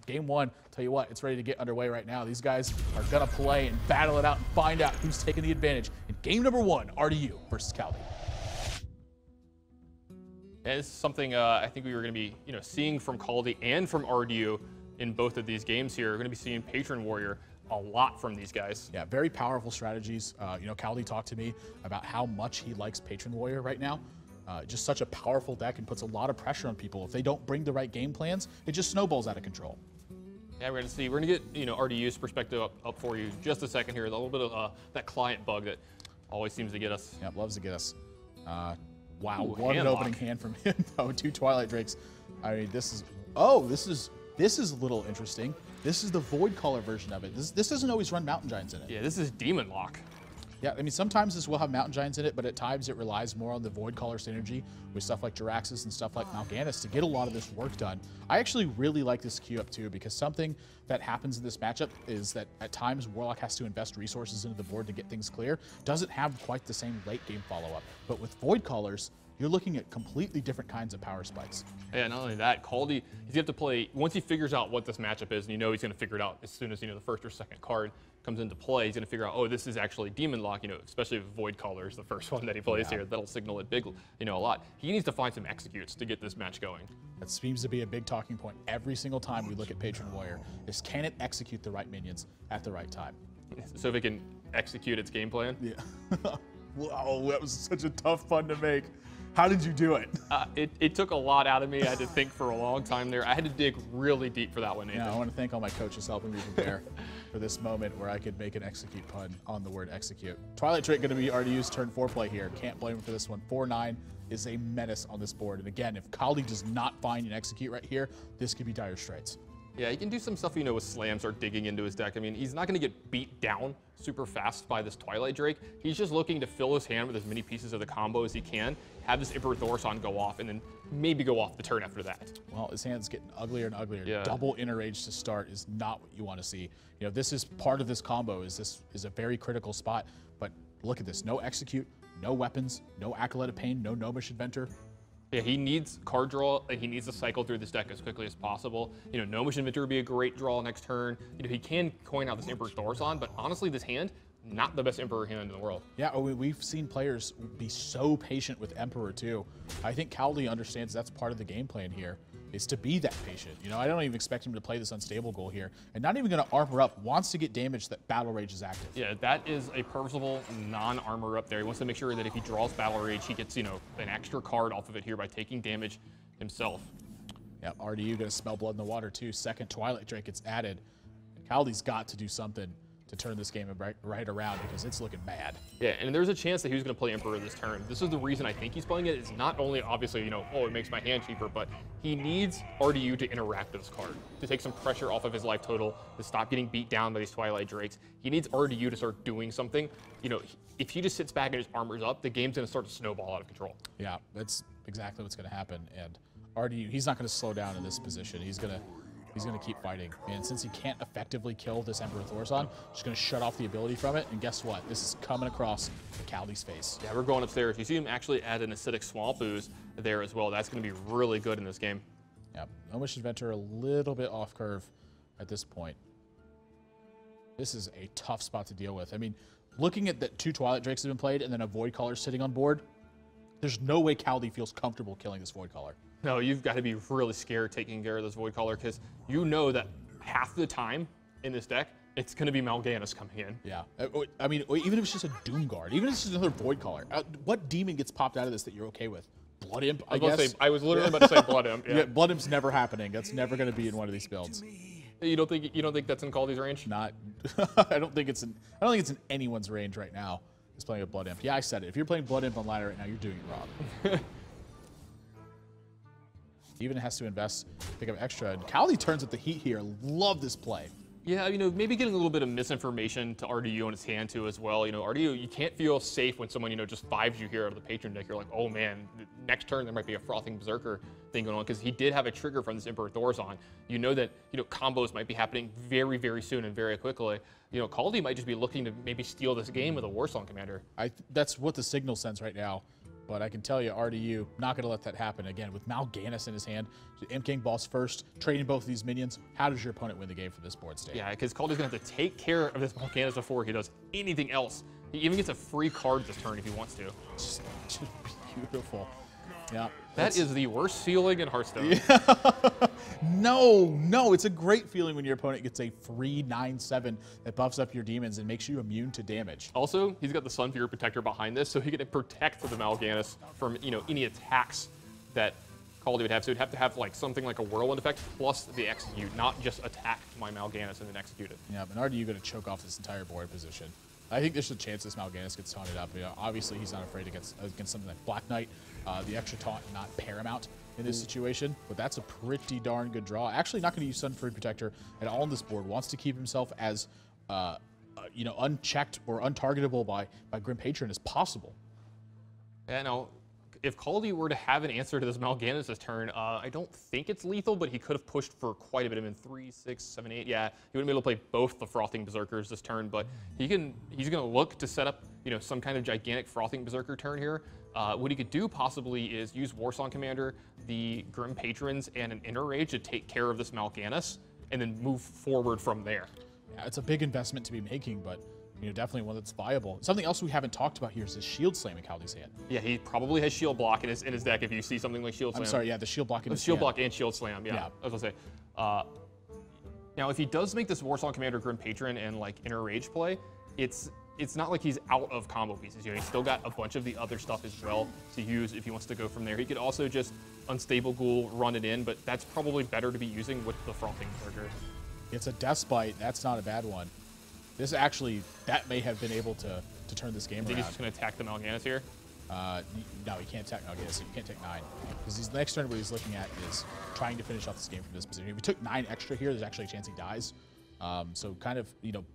Game one, tell you what, it's ready to get underway right now. These guys are going to play and battle it out and find out who's taking the advantage in game number one, Rdu versus Kaldi. And this is something I think we were going to be seeing from Kaldi and from Rdu in both of these games here. We're going to be seeing Patron Warrior a lot from these guys. Yeah, very powerful strategies. Kaldi talked to me about how much he likes Patron Warrior right now. Just such a powerful deck and puts a lot of pressure on people. If they don't bring the right game plans, it just snowballs out of control. Yeah, we're going to get Rdu's perspective up for you just a second here. A little bit of that client bug that always seems to get us. Yeah, loves to get us. Wow, Ooh, what an opening hand from him though. 2 Twilight Drakes. I mean, this is a little interesting. This is the Void Caller version of it. This doesn't always run Mountain Giants in it. Yeah, this is Demon Lock. Yeah, I mean, sometimes this will have Mountain Giants in it, but at times it relies more on the Void Caller synergy with stuff like Jiraxxus and stuff like Mal'Ganis to get a lot of this work done. I actually really like this queue up too, because something that happens in this matchup is that at times Warlock has to invest resources into the board to get things clear. Doesn't have quite the same late game follow-up. But with Void Callers, you're looking at completely different kinds of power spikes. Yeah, not only that, Kaldi, he's have to play, once he figures out what this matchup is, and he's going to figure it out as soon as, the first or second card comes into play, he's going to figure out, oh, this is actually Demon Lock, especially if Void Caller is the first one that he plays here. That'll signal it big, a lot. He needs to find some executes to get this match going. That seems to be a big talking point every single time we look at Patron Warrior, is can it execute the right minions at the right time? So if it can execute its game plan? Yeah. Wow, that was such a tough one to make. How did you do it? It took a lot out of me. I had to think for a long time there. I had to dig really deep for that one, Nathan. Yeah, I want to thank all my coaches helping me prepare for this moment where I could make an execute pun on the word execute. Twilight Drake going to be Rdu's turn 4 play here. Can't blame him for this one. 4-9 is a menace on this board. And again, if Kaldi does not find an execute right here, this could be dire straits. Yeah, he can do some stuff, with slams or digging into his deck. I mean, he's not going to get beat down super fast by this Twilight Drake. He's just looking to fill his hand with as many pieces of the combo as he can, have this Emperor Thorson go off, and then maybe go off the turn after that. Well, his hand's getting uglier and uglier. Yeah. Double inner rage to start is not what you want to see. This is part of this combo. This is a very critical spot. But look at this. No execute, no weapons, no Acolyte of Pain, no Gnomish Inventor. Yeah, he needs card draw, and he needs to cycle through this deck as quickly as possible. Gnomish Inventor would be a great draw next turn. He can coin out this Emperor Thorson, but honestly, this hand, not the best Emperor hand in the world. Yeah, we've seen players be so patient with Emperor too. I think Kaldi understands that's part of the game plan here, is to be that patient. I don't even expect him to play this unstable goal here, and not even going to armor up, wants to get damage that Battle Rage is active. Yeah, that is a purposeful non-armor up there. He wants to make sure that if he draws Battle Rage, he gets, an extra card off of it here by taking damage himself. Yeah, Rdu going to smell blood in the water too. Second Twilight Drake gets added. And Kaldi's got to do something to turn this game right around, because it's looking bad. Yeah, and there's a chance that he was going to play Emperor this turn. This is the reason I think he's playing it. It's not only, obviously, oh, it makes my hand cheaper, but he needs Rdu to interact with this card, to take some pressure off of his life total, to stop getting beat down by these Twilight Drakes. He needs Rdu to start doing something. If he just sits back and just armors up, the game's going to start to snowball out of control. Yeah, that's exactly what's going to happen. And Rdu, he's not going to slow down in this position. He's going to keep fighting. And since he can't effectively kill this Emperor Thorson, just going to shut off the ability from it. And guess what? This is coming across Kaldi's face. Yeah, we're going upstairs. You see him actually add an Acidic Swamp Ooze there as well. That's going to be really good in this game. Yeah, Gnomish Inventor a little bit off curve at this point. This is a tough spot to deal with. I mean, looking at the 2 Twilight Drakes that have been played and then a Void Caller sitting on board, there's no way Kaldi feels comfortable killing this Void Caller. No, you've got to be really scared taking care of this Void Caller, because you know that half the time in this deck, it's going to be Mal'Ganis coming in. Yeah. I mean, even if it's just a Doom Guard, even if it's just another Void Caller, what demon gets popped out of this that you're okay with? Blood Imp, I guess? I was literally about to say Blood Imp. Yeah. Yeah, Blood Imp's never happening. That's never going to be in one of these builds. You don't think that's in Kaldi's range? Not. I don't think it's in anyone's range right now. Is playing a Blood Imp. Yeah, I said it. If you're playing Blood Imp on ladder right now, you're doing it wrong. Even has to invest, pick up extra. And Kaldi turns up the heat here. Love this play. Yeah, maybe getting a little bit of misinformation to Rdu on his hand too as well. Rdu, you can't feel safe when someone, just 5s you here out of the Patron deck. You're like, oh man, next turn there might be a Frothing Berserker thing going on, because he did have a trigger from this Emperor Thorson. You know that, combos might be happening very, very soon and very quickly. Kaldi might just be looking to maybe steal this game with a Warsong Commander. That's what the signal sends right now. But I can tell you, RDU, not going to let that happen. Again, with Mal'Ganis in his hand, Imp King boss first, trading both of these minions. How does your opponent win the game for this board state? Yeah, because Kaldi's going to have to take care of this Mal'Ganis before he does anything else. He even gets a free card this turn if he wants to. Just beautiful. Yeah. That is the worst feeling in Hearthstone. Yeah. No, it's a great feeling when your opponent gets a free 9/7 that buffs up your demons and makes you immune to damage. Also, he's got the Sunfury Protector behind this, so he can protect the Mal'Ganis from any attacks that Kaldi would have. So he'd have to have like something like a Whirlwind effect plus the execute, not just attack my Mal'Ganis and then execute it. Yeah, but RDU going to choke off this entire board position. I think there's a chance this Mal'Ganis gets taunted up. Obviously, he's not afraid against something like Black Knight. The extra taunt not paramount in this situation, but that's a pretty darn good draw. Actually, not going to use Sunfury Protector at all on this board. Wants to keep himself as unchecked or untargetable by Grim Patron as possible. Yeah, no. If Kaldi were to have an answer to this Mal'Ganis this turn, I don't think it's lethal, but he could have pushed for quite a bit of him. 3, 6, 7, 8. Yeah, he wouldn't be able to play both the Frothing Berserkers this turn, but he's going to look to set up some kind of gigantic Frothing Berserker turn here. What he could do possibly is use Warsong Commander, the Grim Patrons, and an Inner Rage to take care of this Mal'Ganis, and then move forward from there. Yeah, it's a big investment to be making, but definitely one that's viable. Something else we haven't talked about here is the Shield Slam in Kaldi's hand. Yeah, he probably has Shield Block in his deck if you see something like Shield Slam. I'm sorry, yeah, the Shield Block in his Shield hand. Block and Shield Slam, yeah. I was going to say. Now, if he does make this Warsong Commander Grim Patron and like Inner Rage play, it's not like he's out of combo pieces. He's still got a bunch of the other stuff as well to use if he wants to go from there. He could also just Unstable Ghoul, run it in, but that's probably better to be using with the Frothing Berserker. It's a Deathbite. That's not a bad one. This actually, that may have been able to turn this game around. Think he's just going to attack the Mal'Ganis here? No, he can't attack Mal'Ganis. You can't take 9. Because his next turn, what he's looking at is trying to finish off this game from this position. If he took 9 extra here, there's actually a chance he dies. So kind of,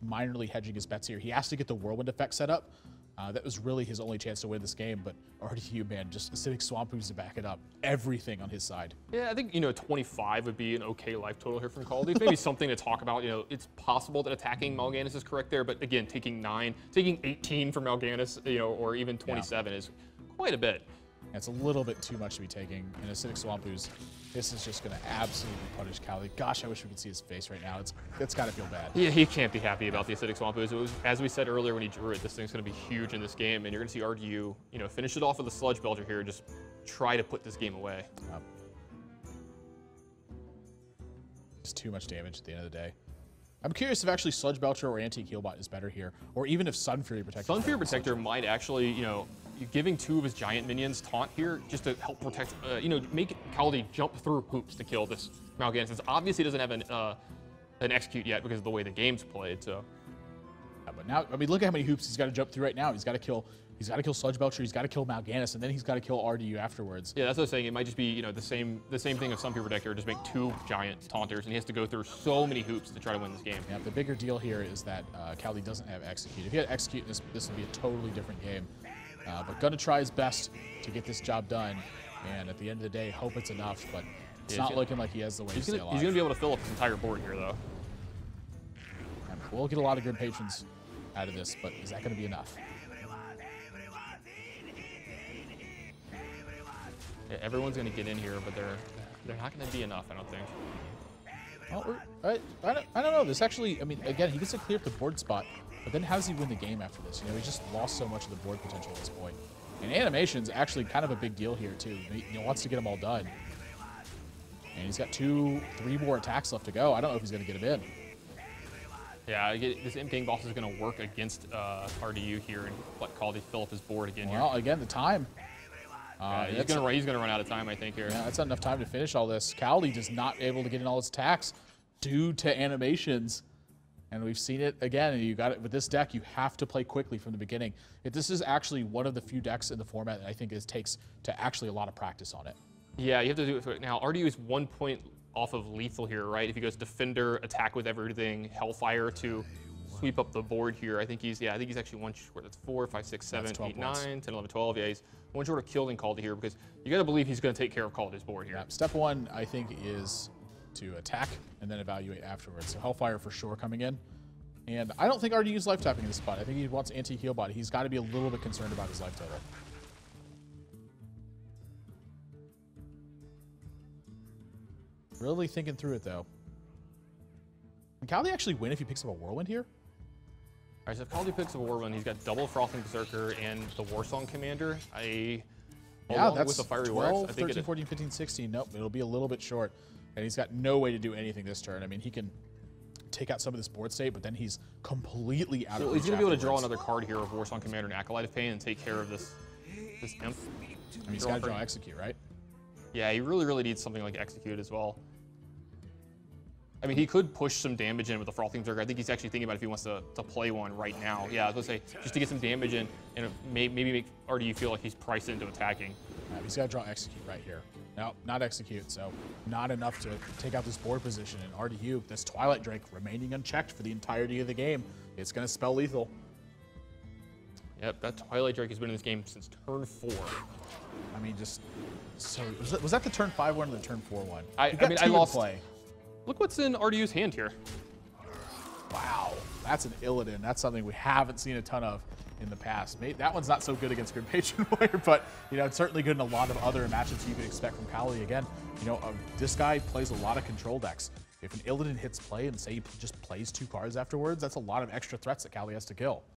minorly hedging his bets here. He has to get the Whirlwind effect set up. That was really his only chance to win this game, but RDU, man, just acidic Swamp Ooze to back it up. Everything on his side. Yeah, I think, 25 would be an okay life total here from Kaldi. Maybe something to talk about. It's possible that attacking Mal'Ganis is correct there, but again, taking 9, taking 18 from Mal'Ganis, or even 27 is quite a bit. It's a little bit too much to be taking. And Acidic Swamp Ooze, this is just going to absolutely punish Kaldi. Gosh, I wish we could see his face right now. It's got to feel bad. Yeah, he can't be happy about the Acidic Swamp Ooze. It was, as we said earlier when he drew it, this thing's going to be huge in this game, and you're going to see RDU, finish it off with a Sludge Belcher here, just try to put this game away. It's too much damage at the end of the day. I'm curious if actually Sludge Belcher or Antique Healbot is better here, or even if Sunfury Protector. Sunfury Protector might actually, giving 2 of his giant minions taunt here just to help protect, make Kaldi jump through hoops to kill this Mal'Ganis. Since obviously doesn't have an execute yet because of the way the game's played. So, yeah, but now, look at how many hoops he's got to jump through right now. He's got to kill Sludge Belcher. He's got to kill Mal'Ganis, and then he's got to kill RDU afterwards. Yeah, that's what I was saying. It might just be, the same thing of Sunfury Protector, just make 2 giant taunters, and he has to go through so many hoops to try to win this game. Yeah, the bigger deal here is that Kaldi doesn't have execute. If he had execute, this would be a totally different game. But gonna try his best to get this job done, and at the end of the day, hope it's enough. But it's not looking like he has the way to stay alive. He's gonna be able to fill up his entire board here, though. And we'll get a lot of Grim Patrons out of this, but is that gonna be enough? Yeah, everyone's gonna get in here, but they're not gonna be enough, I don't think. Well, I don't know. This actually, again, he gets to clear up the board spot, but then how does he win the game after this? He just lost so much of the board potential at this point. And animation's actually kind of a big deal here, too. He wants to get them all done. And he's got 2, 3 more attacks left to go. I don't know if he's going to get them in. Yeah, this Imp King boss is going to work against RDU here and let Kaldi fill up his board again here. Well, again, the time. He's going to run out of time, I think, here. Yeah, that's not enough time to finish all this. Kaldi just not able to get in all his attacks due to animations. And we've seen it again, and you got it with this deck. You have to play quickly from the beginning. This is actually one of the few decks in the format that I think it takes to actually a lot of practice on it. Yeah, you have to do it. Now, RDU is 1 point off of lethal here, right? If he goes Defender, attack with everything, Hellfire to sweep up the board here. I think he's actually 1 short. That's 4, 5, 6, 7, 8, 9, 10, 11, 12. Yeah, he's 1 short of killing Kaldi here because you got to believe he's going to take care of Kaldi's board here. Yeah, step 1, I think, is to attack and then evaluate afterwards. So Hellfire for sure coming in. And I don't think RDU's life tapping in this spot. I think he wants Antique Healbot. He's got to be a little bit concerned about his life total. Really thinking through it, though. Can Kaldi actually win if he picks up a Whirlwind here? All right, so if Kaldi picks up a Whirlwind, he's got double Frothing Berserker and the Warsong Commander. Yeah, along that's with the Fiery 12, Works, I think 13, 14, 15, 16. Nope, it'll be a little bit short. And he's got no way to do anything this turn. I mean, he can take out some of this board state, but then he's completely out of reach. He's going to be able to draw afterwards. another card here of Warsong Commander and Acolyte of Pain and take care of this imp. I mean, he's got to draw Execute, right? Yeah, he really needs something like Execute as well. I mean, he could push some damage in with the Frothing Berserker. I think he's actually thinking about if he wants to play one right now. Yeah, I was going to say, just to get some damage in and maybe make RDU feel like he's priced into attacking. He's got to draw Execute right here. No, not Execute, so not enough to take out this board position. And RDU, this Twilight Drake remaining unchecked for the entirety of the game. It's going to spell lethal. Yep, that Twilight Drake has been in this game since turn 4. I mean, just so was that the turn 5 one or the turn 4 one? I mean, I lost. Play. Look what's in RDU's hand here. Wow, that's an Illidan. That's something we haven't seen a ton of in the past. That one's not so good against Grim Patron Warrior, but you know, it's certainly good in a lot of other matchups you could expect from Kaldi. Again, you know, this guy plays a lot of control decks. If an Illidan hits play and say he just plays 2 cards afterwards, that's a lot of extra threats that Kaldi has to kill.